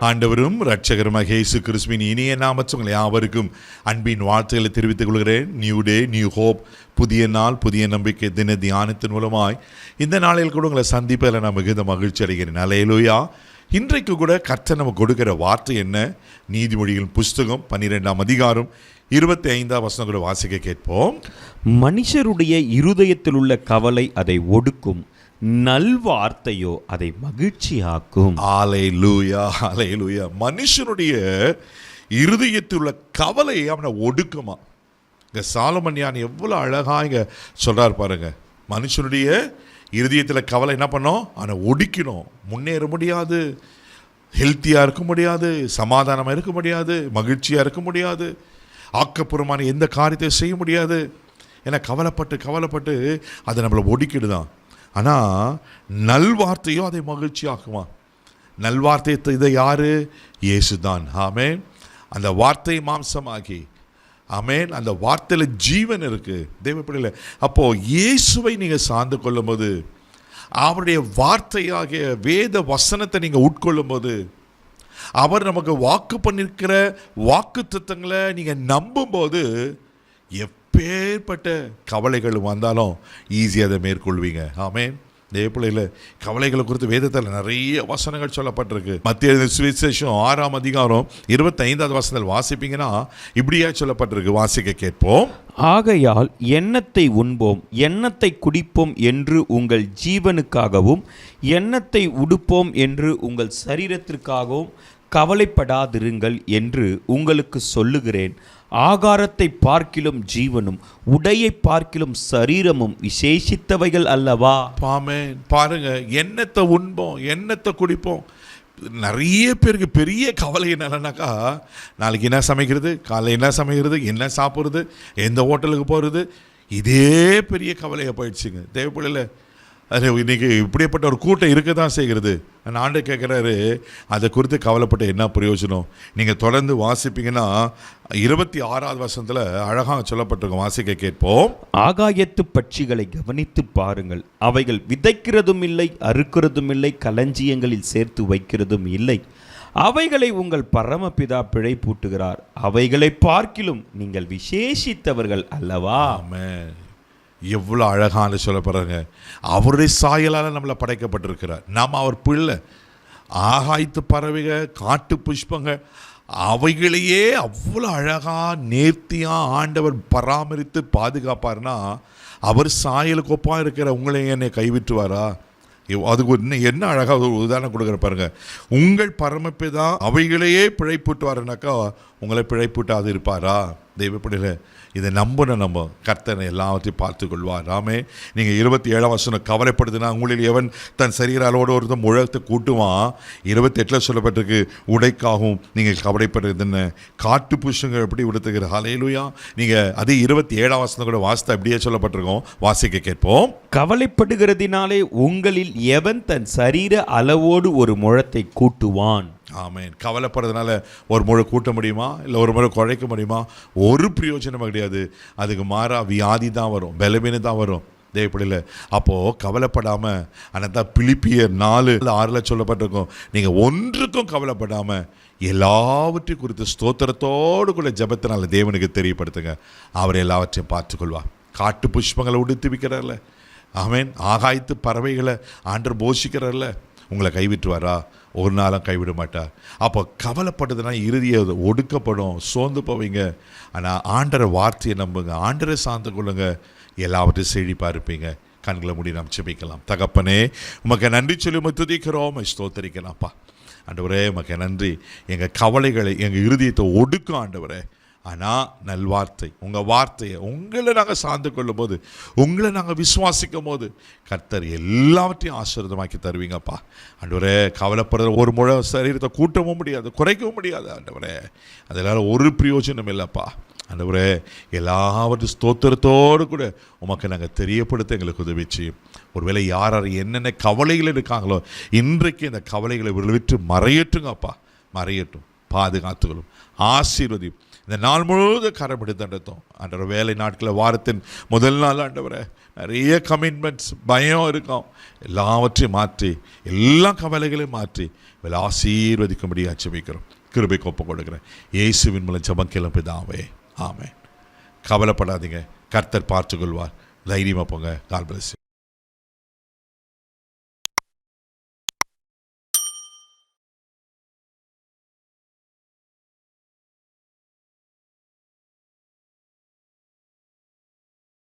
ஆண்டவரும் இரட்சகருமாக இயேசு கிறிஸ்துவின் இனிய நாமத்தில் உங்கள் யாவருக்கும் அன்பின் வாழ்த்துக்களை தெரிவித்துக் கொள்கிறேன். நியூ டே, நியூ ஹோப், புதிய நாள், புதிய நம்பிக்கை தின தியானத்தின் மூலமாய் இந்த நாளில் கூட உங்களை சந்திப்பதில் நான் மிகுந்த மகிழ்ச்சி அடைகிறேன். அல்லேலூயா. இன்றைக்கு கூட கர்த்தர் நமக்கு கொடுக்கிற வார்த்தை என்ன? நீதிமொழிகளின் புஸ்தகம் 12ஆம் அதிகாரம் 25ஆம் வசனம் கூட வாசிக்க கேட்போம். மனுஷருடைய இருதயத்தில் உள்ள கவலை அதை ஒடுக்கும், நல்வார்த்தையோ அதை மகிழ்ச்சியாக்கும். அல்லேலூயா, அல்லேலூயா. மனுஷனுடைய இருதயத்தில் உள்ள கவலை அவனை ஒடுக்குமா. இங்க சாலமன் ஞானி எவ்வளவு அழகா இங்க சொல்றார் பாருங்க. மனுஷனுடைய இருதயத்தில் கவலை என்ன பண்ணோம்? அவனை ஒடுக்கணும். முன்னேற முடியாது, ஹெல்த்தியாக இருக்க முடியாது, சமாதானமாக இருக்க முடியாது, மகிழ்ச்சியாக இருக்க முடியாது, ஆக்கப்பூர்வமான எந்த காரியத்தை செய்ய முடியாது. ஏன்னா கவலைப்பட்டு அதை நம்மளை ஒடுக்கிடுதான். ஆனால் நல்வார்த்தையோ அதை மகிழ்ச்சியாக்குமா. நல்வார்த்தை இதை யாரு? இயேசு தான். ஆமென். அந்த வார்த்தை மாம்சமாகி, ஆமென், அந்த வார்த்தையில் ஜீவன் இருக்கு தேவ பிள்ளைகளே. அப்போ இயேசுவை நீங்கள் சார்ந்து கொள்ளும் போது, அவருடைய வார்த்தையாகிய வேத வசனத்தை நீங்கள் உட்கொள்ளும் போது, அவர் நமக்கு வாக்கு பண்ணிருக்கிற வாக்கு தத்தங்களை நீங்கள் நம்பும்போது, எப்பேற்பட்ட கவலைகள் வந்தாலும் ஈஸியாக அதை மேற்கொள்வீங்க. ஆமென். இதே பிள்ளையில் கவலைகளை குறித்து வேதத்தில் நிறைய வசனங்கள் சொல்லப்பட்டிருக்கு. மத்திய சுவிசேஷம் 6ஆம் அதிகாரம் 25ஆவது வசனத்தில் வாசிப்பீங்கன்னா இப்படியா சொல்லப்பட்டிருக்கு. வாசிக்க கேட்போம். ஆகையால் எண்ணத்தை உண்போம், எண்ணத்தை குடிப்போம் என்று உங்கள் ஜீவனுக்காகவும், எண்ணத்தை உடுப்போம் என்று உங்கள் சரீரத்திற்காகவும் கவலைப்படாதிருங்கள் என்று உங்களுக்கு சொல்லுகிறேன். ஆகாரத்தை பார்க்கிலும் ஜீவனும், உடையை பார்க்கிலும் சரீரமும் விசேஷித்தவைகள் அல்லவா? ஆமென். பாருங்க, எண்ணத்தை உண்போம், எண்ணத்தை குடிப்போம். நிறைய பேருக்கு பெரிய கவலை என்னன்னாக்கா, நாளைக்கு என்ன சமைக்கிறது, காலை என்ன சமைக்கிறது, என்ன சாப்பிட்றது, எந்த ஹோட்டலுக்கு போகிறது, இதே பெரிய கவலையாக போயிடுச்சுங்க தேவைப்படல. அது இன்னைக்கு இப்படிப்பட்ட ஒரு கூட்டம் இருக்க தான் செய்கிறது. நான் ஆண்டு கேட்குறாரு, அதை குறித்து கவலைப்பட்ட என்ன பிரயோஜனம்? நீங்கள் தொடர்ந்து வாசிப்பீங்கன்னா 26ஆவது வசனத்தில் அழகாக சொல்லப்பட்டிருக்கும். வாசிக்க கேட்போம். ஆகாயத்து பட்சிகளை கவனித்து பாருங்கள், அவைகள் விதைக்கிறதும் இல்லை, அறுக்கிறதும் இல்லை, களஞ்சியங்களில் சேர்த்து வைக்கிறதும் இல்லை, அவைகளை உங்கள் பரமபிதா பிழை பூட்டுகிறார். அவைகளை பார்க்கிலும் நீங்கள் விசேஷித்தவர்கள் அல்லவா? ஆமென். எவ்வளோ அழகான சொல்லப்படுறாங்க. அவருடைய சாயலால் நம்மளை படைக்கப்பட்டிருக்கிறார். நாம் அவர் பிள்ளை. ஆகாயத்து பறவைகள், காட்டு புஷ்பங்கள், அவைகளையே அவ்வளோ அழகாக நேர்த்தியாக ஆண்டவர் பராமரித்து பாதுகாப்பார்னா, அவர் சாயலுக்கு ஒப்பாக இருக்கிற உங்களை என்னை கைவிட்டுவாரா? அதுக்கு என்ன அழகாக ஒரு உதாரணம் கொடுக்குற பாருங்க. உங்கள் பரமபிதா அவைகளையே பிழைப்பூட்டுவாருனாக்கா உங்களை பிழைப்பூட்டாது இருப்பாரா? தெய்வப்படையில இதை நம்ம கர்த்தனை எல்லாவற்றையும் பார்த்து கொள்வார். ஆமே. நீங்கள் 27ஆம் வசனம் கவலைப்படுதுன்னா, உங்களில் எவன் தன் சரீராலோடு ஒருத்தன் முழத்தை கூட்டுவான். 28 சொல்லப்பட்டிருக்கு, உடைக்காகவும் நீங்கள் கவலைப்படுறது என்ன? காட்டு புஷ்பங்கள் எப்படி உடுத்துகிற. ஹல்லேலூயா. நீங்கள் அதே 27ஆம் வசனம் கூட வாசித்தா இப்படியே சொல்லப்பட்டிருக்கோம். வாசிக்க கேட்போம். கவலைப்படுகிறதினாலே உங்களில் எவன் தன் சரீர அளவோடு ஒரு முழத்தை கூட்டுவான். ஆமென். கவலைப்படுறதுனால ஒரு முறை கூட்ட முடியுமா? இல்லை ஒரு முறை குறைக்க முடியுமா? ஒரு பிரயோஜனம் கிடையாது. அதுக்கு மாறா வியாதி தான் வரும், பலவீனம் தான் வரும் தேவைப்படல. அப்போது கவலைப்படாமல், ஆனால் தான் பிலிப்பியர் 4:6 சொல்லப்பட்டிருக்கும், நீங்கள் ஒன்றுக்கும் கவலைப்படாமல் எல்லாவற்றையும் குறித்து ஸ்தோத்திரத்தோடு கூட ஜெபத்தினால தேவனுக்கு தெரியப்படுத்துங்க. அவர் எல்லாவற்றையும் பார்த்துக்கொள்வார். காட்டு புஷ்பங்களை உடுத்து வைக்கிறார்ல, ஆமென். ஆகாயத்து பறவைகளை ஆண்டவர் போஷிக்கிறார்ல, உங்களை கைவிட்டுவாரா? ஒரு நாளும் கைவிட மாட்டார். அப்போ கவலைப்படுறதுனா இறுதியை ஒடுக்கப்படும், சோர்ந்து போவீங்க. ஆனால் ஆண்டரை வார்த்தையை நம்புங்க, ஆண்டரை சார்ந்து கொள்ளுங்க, எல்லாவற்றையும் செழிப்பாக இருப்பீங்க. கண்களை மூடி நாம் ஜெபிக்கலாம். தகப்பனே, உமக்கு நன்றி சொல்லி உம்மை துதிக்கிறோம், ஸ்தோத்திரிக்கலாம்ப்பா. ஆண்டவரே, உமக்கு நன்றி. எங்கள் கவலைகளை, எங்கள் இருதயத்தை ஒடுக்கும் ஆண்டவரே. ஆனால் நல்வார்த்தை, உங்கள் வார்த்தையை, உங்களை நாங்கள் சார்ந்து கொள்ளும் போது, உங்களை நாங்கள் விசுவாசிக்கும் போது, கர்த்தர் எல்லாவற்றையும் ஆசீர்வாதமாக்கி தருவீங்கப்பா. ஆண்டவரே, கவலைப்படுற ஒரு முழை சரீரத்தை கூட்டவும் முடியாது, குறைக்கவும் முடியாது ஆண்டவரே. அதனால் ஒரு பிரயோஜனம் இல்லைப்பா. ஆண்டவரே, எல்லாவற்றையும் ஸ்தோத்திரத்தோடு கூட உமக்கு நாங்கள் தெரியப்படுத்த எங்களுக்கு உதவி செய்யும். ஒருவேளை யார் என்னென்ன கவலைகள் இருக்காங்களோ, இன்றைக்கு இந்த கவலைகளை விட்டு மறையட்டுங்கப்பா, மறையட்டும். பாதுகாத்துகளும் ஆசீர்வதியும். இந்த நாள் முழுவதும் கரம் எடுத்து நடத்தும் ஆண்டவர். வேலை நாட்களில் வாரத்தின் முதல் நாள் ஆண்டவரை நிறைய கமிட்மெண்ட்ஸ், பயம் இருக்கும், எல்லாவற்றையும் மாற்றி, எல்லா கவலைகளையும் மாற்றி இவளை ஆசீர்வதிக்கும்படி ஜெபிக்கிறோம். கிருபைக்கு ஒப்பு கொடுக்குறேன் இயேசுவின் மூலம் ஜெபம் கேளும் பிதாவே, ஆமென். கவலைப்படாதீங்க, கர்த்தர் பார்த்துக்கொள்வார். தைரியமாக போங்க. God bless you.